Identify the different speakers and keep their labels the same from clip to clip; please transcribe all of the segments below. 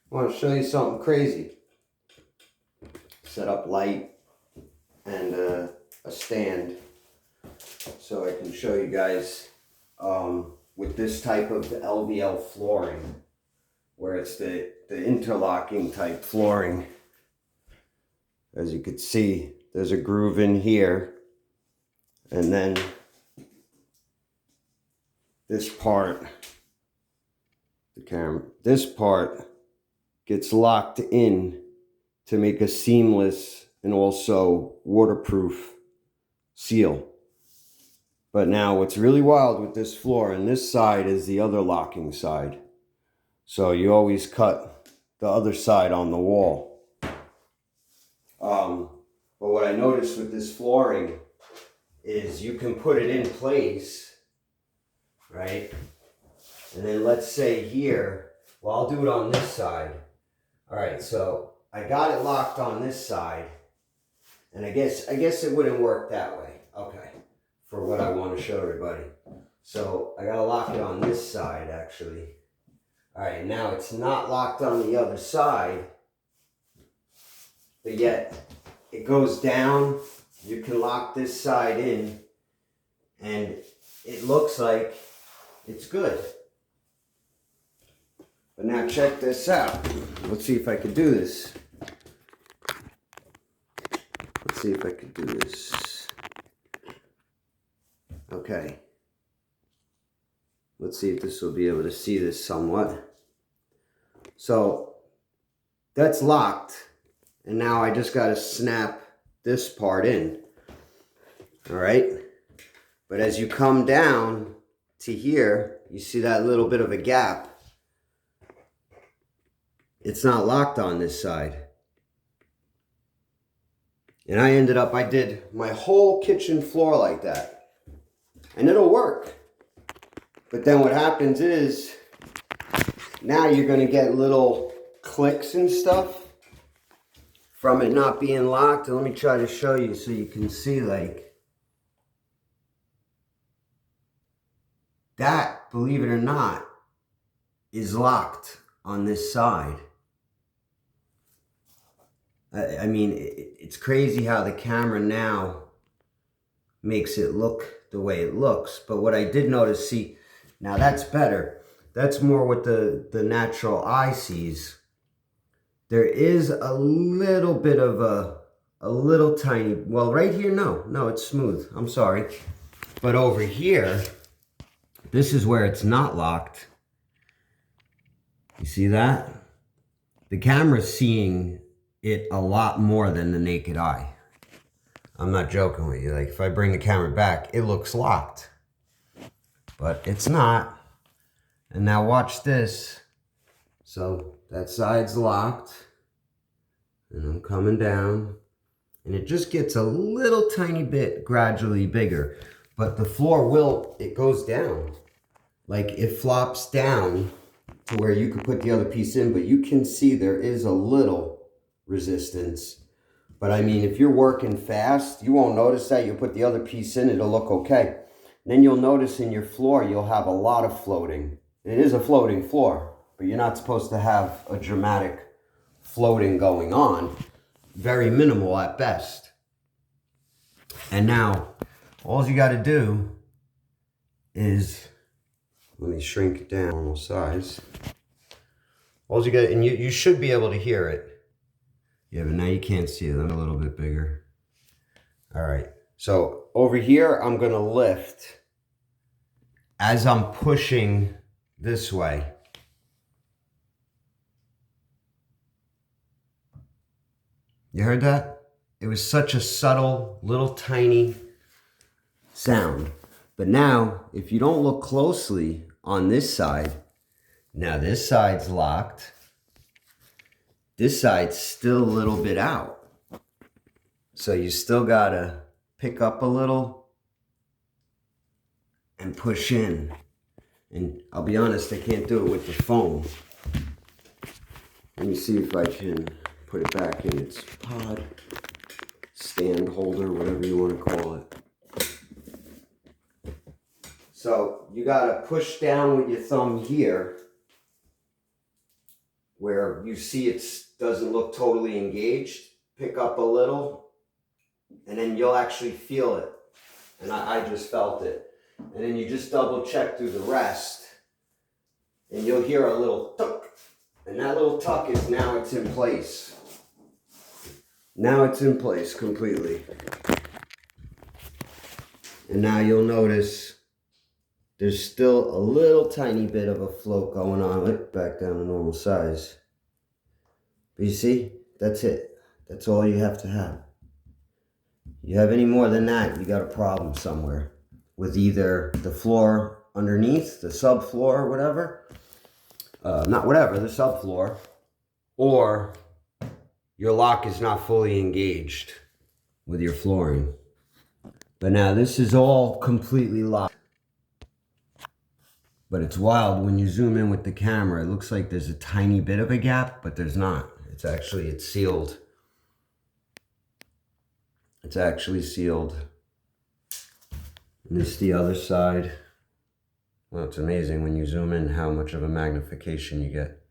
Speaker 1: I want to show you something crazy. Set up light and a stand so I can show you guys with this type of LVL flooring, where it's the interlocking type flooring. As you can see, there's a groove in here, and then this part, this part gets locked in to make a seamless and also waterproof seal. But now what's really wild with this floor, and this side is the other locking side. So you always cut the other side on the wall. But what I noticed with this flooring is you can put it in place, right? And then let's say here, well, I'll do it on this side. All right, so I got it locked on this side, and I guess it wouldn't work that way. Okay, for what I want to show everybody. So I gotta lock it on this side actually. All right, now it's not locked on the other side, but yet it goes down. You can lock this side in, and it looks like it's good. But now check this out. Let's see if I can do this. Let's see if I can do this. Okay. Let's see if this will be able to see this somewhat. So that's locked. And now I just got to snap this part in. All right. But as you come down to here, you see that little bit of a gap. It's not locked on this side. And I did my whole kitchen floor like that. And it'll work. But then what happens is, now you're going to get little clicks and stuff from it not being locked. And let me try to show you so you can see, like, that, believe it or not, is locked on this side. I mean, it's crazy how the camera now makes it look the way it looks. But what I did notice, see, now that's better. That's more what the natural eye sees. There is a little bit of a little tiny, well, right here, no, it's smooth. I'm sorry. But over here, this is where it's not locked. You see that? The camera's seeing it a lot more than the naked eye. I'm not joking with you. Like, if I bring the camera back, it looks locked. But it's not. And now watch this. So that side's locked. And I'm coming down. And it just gets a little tiny bit gradually bigger. But the floor it goes down. Like, it flops down to where you could put the other piece in. But you can see there is a little resistance. But I mean, if you're working fast, you won't notice that. You'll put the other piece in, it'll look okay. Then you'll notice in your floor, you'll have a lot of floating. It is a floating floor, but you're not supposed to have a dramatic floating going on. Very minimal at best. And now, all you got to do is, let me shrink it down normal size. All you got, and you should be able to hear it. Yeah, but now you can't see it. I'm a little bit bigger. All right. So over here, I'm going to lift as I'm pushing this way. You heard that? It was such a subtle, little tiny sound. But now, if you don't look closely on this side, now this side's locked. This side's still a little bit out. So you still gotta pick up a little and push in. And I'll be honest, I can't do it with the phone. Let me see if I can put it back in its pod, stand holder, whatever you want to call it. So you gotta push down with your thumb here where you see it doesn't look totally engaged, pick up a little, and then you'll actually feel it. And I just felt it. And then you just double check through the rest, and you'll hear a little tuck. And that little tuck is now it's in place. Now it's in place completely. And now you'll notice there's still a little tiny bit of a float going on. Back down to normal size. But you see, that's it. That's all you have to have. You have any more than that, you got a problem somewhere with either the floor underneath, the subfloor or whatever. Not whatever, the subfloor. Or your lock is not fully engaged with your flooring. But now this is all completely locked. But it's wild when you zoom in with the camera. It looks like there's a tiny bit of a gap, but there's not. It's sealed. It's actually sealed. And this is the other side. Well, it's amazing when you zoom in how much of a magnification you get.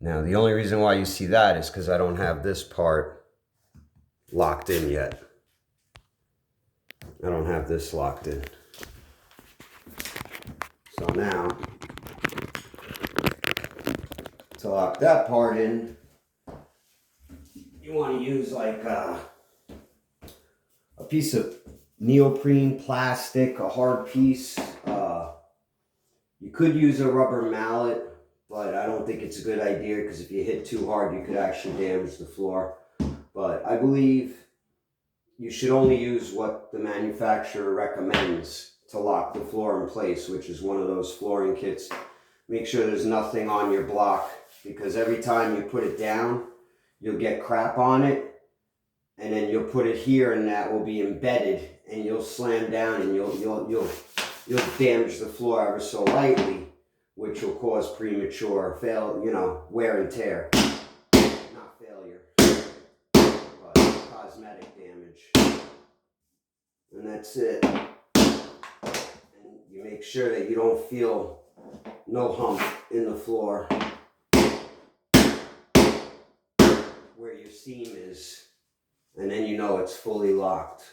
Speaker 1: Now, the only reason why you see that is because I don't have this part locked in yet. I don't have this locked in. So now, to lock that part in, you want to use like a piece of neoprene plastic, a hard piece. You could use a rubber mallet, but I don't think it's a good idea because if you hit too hard, you could actually damage the floor. But I believe you should only use what the manufacturer recommends to lock the floor in place, which is one of those flooring kits. Make sure there's nothing on your block, because every time you put it down, you'll get crap on it, and then you'll put it here and that will be embedded, and you'll slam down and you'll damage the floor ever so lightly, which will cause premature wear and tear. Not failure, but cosmetic damage. And that's it. And you make sure that you don't feel no hump in the floor where your seam is. And then you know it's fully locked.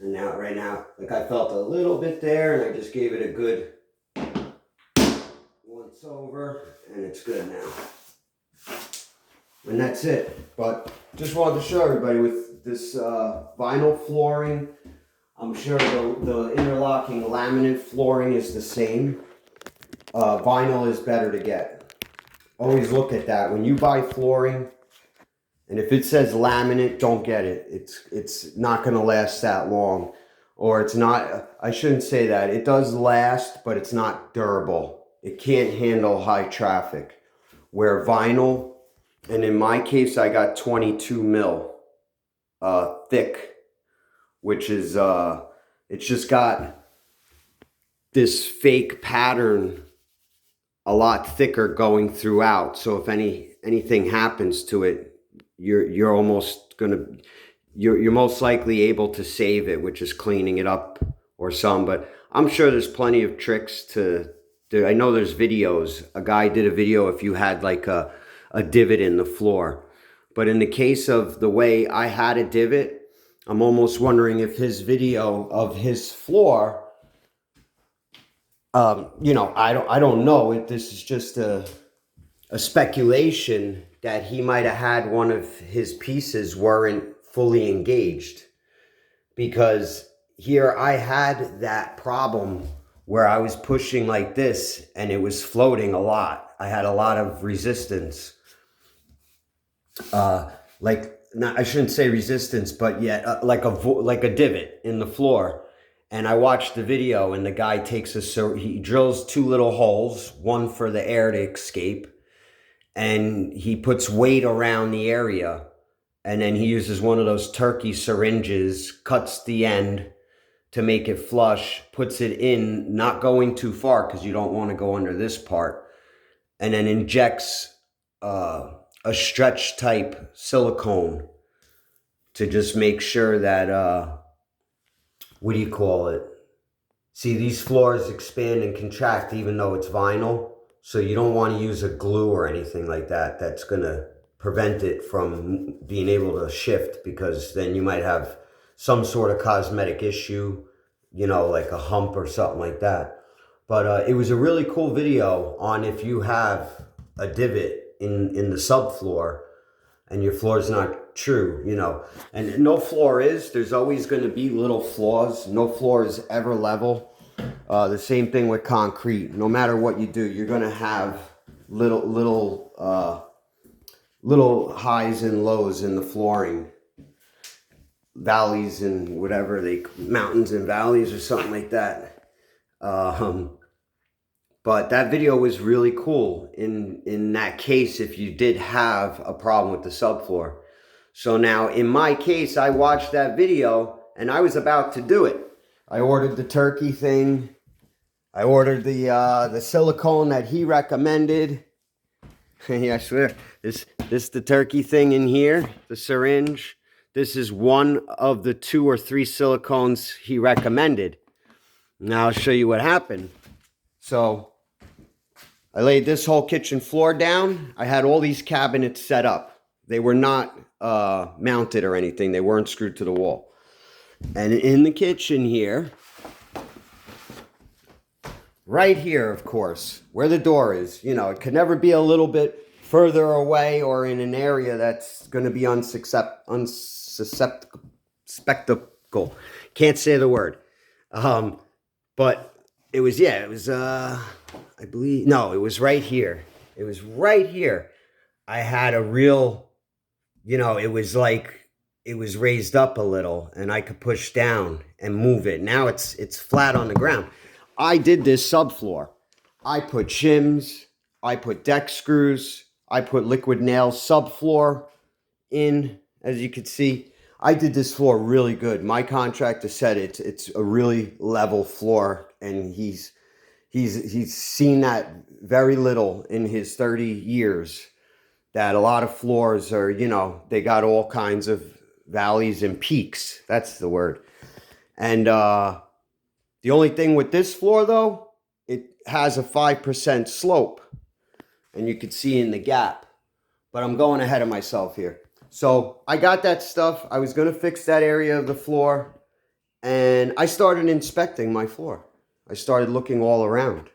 Speaker 1: And now, right now, like I felt a little bit there, and I just gave it a good once over, and it's good now. And that's it. But just wanted to show everybody with this vinyl flooring. I'm sure the interlocking laminate flooring is the same. Vinyl is better to get. Always look at that. When you buy flooring, and if it says laminate, don't get it. It's not going to last that long. Or it's not, I shouldn't say that. It does last, but it's not durable. It can't handle high traffic. Where vinyl, and in my case, I got 22 mil thick, which is, it's just got this fake pattern a lot thicker going throughout. So if anything happens to it, you're almost you're most likely able to save it, which is cleaning it up or some. But I'm sure there's plenty of tricks to do. I know there's videos. A guy did a video if you had like a divot in the floor. But in the case of the way I had a divot, I'm almost wondering if his video of his floor, I don't know. This is just a speculation that he might have had one of his pieces weren't fully engaged. Because here I had that problem where I was pushing like this and it was floating a lot. I had a lot of resistance. I shouldn't say resistance, but yet like a divot in the floor. And I watched the video, and the guy he drills 2 little holes, one for the air to escape, and he puts weight around the area, and then he uses one of those turkey syringes, cuts the end to make it flush, puts it in, not going too far because you don't want to go under this part, and then injects a stretch type silicone to just make sure that, see, these floors expand and contract even though it's vinyl. So you don't want to use a glue or anything like that that's going to prevent it from being able to shift, because then you might have some sort of cosmetic issue, you know, like a hump or something like that. But it was a really cool video on if you have a divot in the subfloor and your floor is not true, you know. And no floor is. There's always going to be little flaws. No floor is ever level. The same thing with concrete. No matter what you do, you're going to have little highs and lows in the flooring. Valleys and whatever, mountains and valleys or something like that. But that video was really cool in that case if you did have a problem with the subfloor. So now in my case, I watched that video and I was about to do it. I ordered the turkey thing. I ordered the silicone that he recommended. Yeah, I swear, this the turkey thing in here, the syringe. This is one of the 2 or 3 silicones he recommended. Now I'll show you what happened. So I laid this whole kitchen floor down. I had all these cabinets set up. They were not mounted or anything. They weren't screwed to the wall. And in the kitchen here, right here, of course, where the door is, you know, it could never be a little bit further away or in an area that's going to be unsusceptible. Can't say the word. But it was, I believe, no, it was right here. It was right here. I had a real, you know, it was like, it was raised up a little and I could push down and move it. Now it's flat on the ground. I did this subfloor. I put shims, I put deck screws, I put liquid nail subfloor in, as you can see. I did this floor really good. My contractor said it's a really level floor, and he's seen that very little in his 30 years, that a lot of floors are, you know, they got all kinds of valleys and peaks. That's the word. And the only thing with this floor, though, it has a 5% slope. And you can see in the gap. But I'm going ahead of myself here. So I got that stuff. I was going to fix that area of the floor. And I started inspecting my floor. I started looking all around.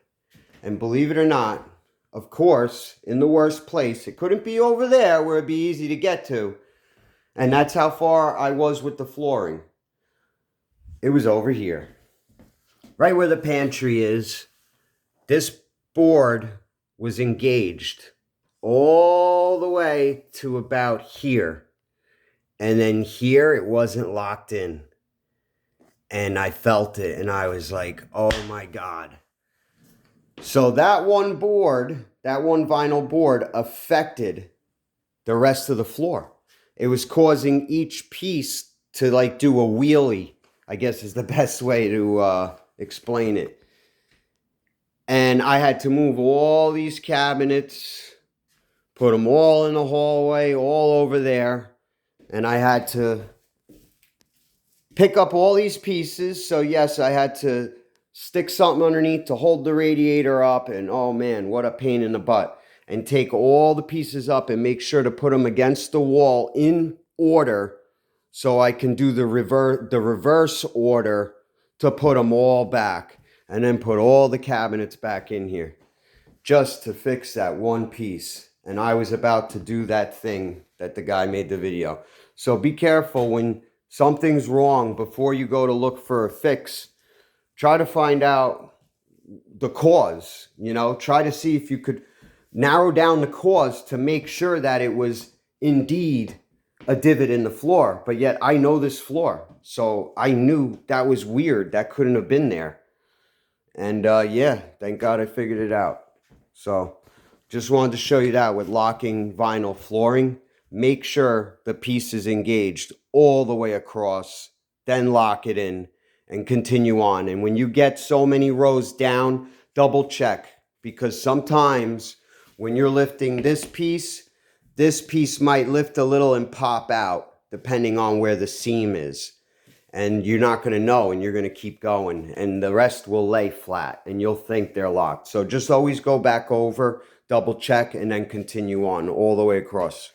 Speaker 1: And believe it or not, of course, in the worst place, it couldn't be over there where it'd be easy to get to. And that's how far I was with the flooring. It was over here. Right where the pantry is, this board was engaged all the way to about here. And then here, it wasn't locked in. And I felt it, and I was like, oh my God. So that one board, that one vinyl board, affected the rest of the floor. It was causing each piece to like do a wheelie, I guess is the best way to explain it. And I had to move all these cabinets, put them all in the hallway, all over there. And I had to pick up all these pieces. So yes, I had to stick something underneath to hold the radiator up. And oh man, what a pain in the butt. And take all the pieces up and make sure to put them against the wall in order, so I can do the reverse order to put them all back. And then put all the cabinets back in here just to fix that one piece. And I was about to do that thing that the guy made the video. So be careful when something's wrong before you go to look for a fix. Try to find out the cause, you know, try to see if you could narrow down the cause to make sure that it was indeed a divot in the floor. But yet I know this floor, so I knew that was weird. That couldn't have been there. And yeah, thank God I figured it out. So just wanted to show you that with locking vinyl flooring. Make sure the piece is engaged all the way across, then lock it in and continue on. And when you get so many rows down, double check, because sometimes when you're lifting this piece might lift a little and pop out depending on where the seam is. and you're not going to know, and you're going to keep going, and the rest will lay flat, and you'll think they're locked. So just always go back over, double check, and then continue on all the way across.